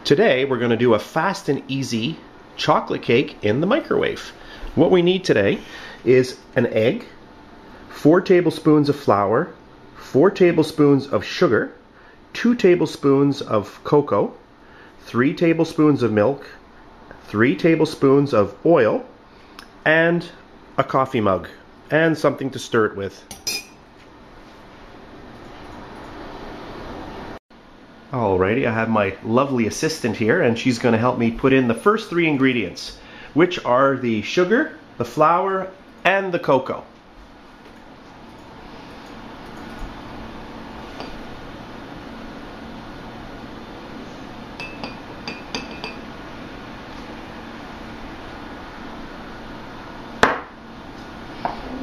Today we're going to do a fast and easy chocolate cake in the microwave. What we need today is an egg, 4 tablespoons of flour, 4 tablespoons of sugar, 2 tablespoons of cocoa, 3 tablespoons of milk, 3 tablespoons of oil, and a coffee mug, and something to stir it with. Alrighty, I have my lovely assistant here, and she's going to help me put in the first 3 ingredients, which are the sugar, the flour, and the cocoa.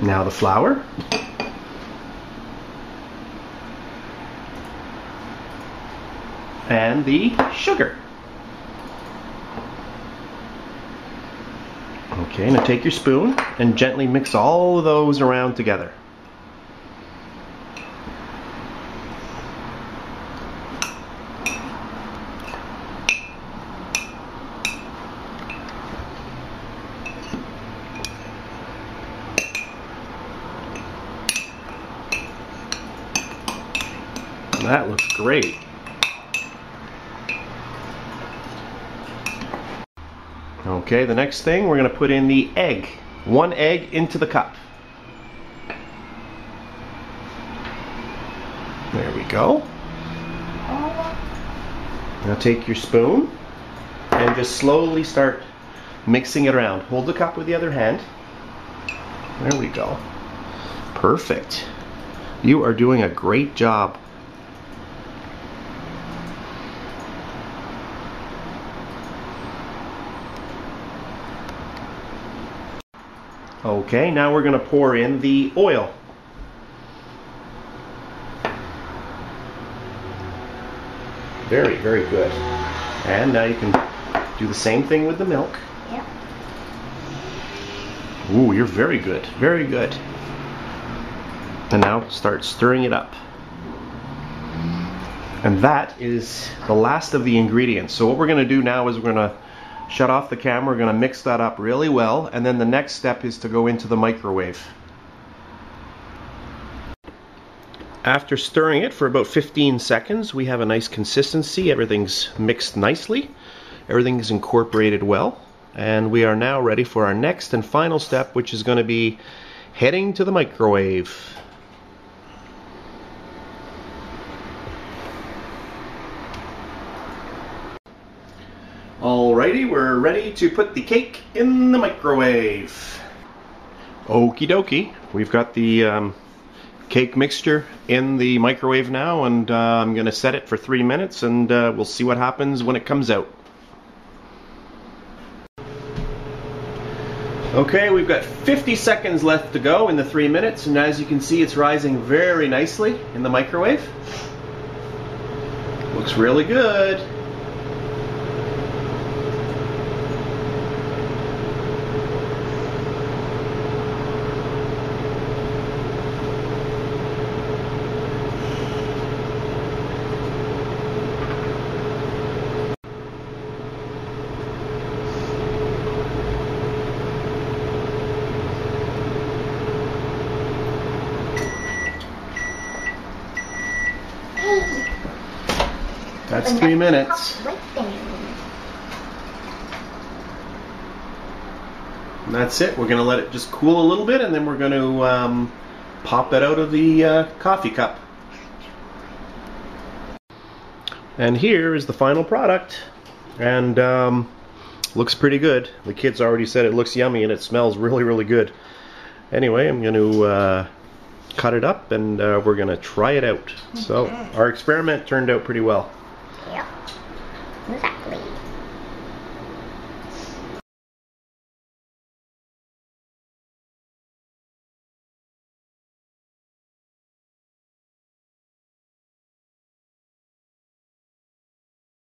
Now the flour. And the sugar. Okay, now take your spoon and gently mix all of those around together. That looks great. Okay, the next thing, we're going to put in the egg. 1 egg into the cup. There we go. Now take your spoon and just slowly start mixing it around. Hold the cup with the other hand. There we go. Perfect. You are doing a great job. Okay, now we're going to pour in the oil. Very, very good. And now you can do the same thing with the milk. Yep. Ooh, you're very good. Very good. And now start stirring it up. And that is the last of the ingredients. So what we're going to do now is we're going to shut off the camera. We're going to mix that up really well, and then the next step is to go into the microwave. After stirring it for about 15 seconds, we have a nice consistency. Everything's mixed nicely. Everything's incorporated well. And we are now ready for our next and final step, which is going to be heading to the microwave. Alrighty, we're ready to put the cake in the microwave. Okie dokie, we've got the cake mixture in the microwave now, and I'm going to set it for 3 minutes, and we'll see what happens when it comes out. Okay, we've got 50 seconds left to go in the 3 minutes, and as you can see, it's rising very nicely in the microwave. Looks really good. That's 3 minutes. And that's it. We're going to let it just cool a little bit, and then we're going to pop it out of the coffee cup. And here is the final product. And looks pretty good. The kids already said it looks yummy and it smells really, really good. Anyway, I'm going to cut it up, and we're going to try it out. So our experiment turned out pretty well. Yeah, exactly.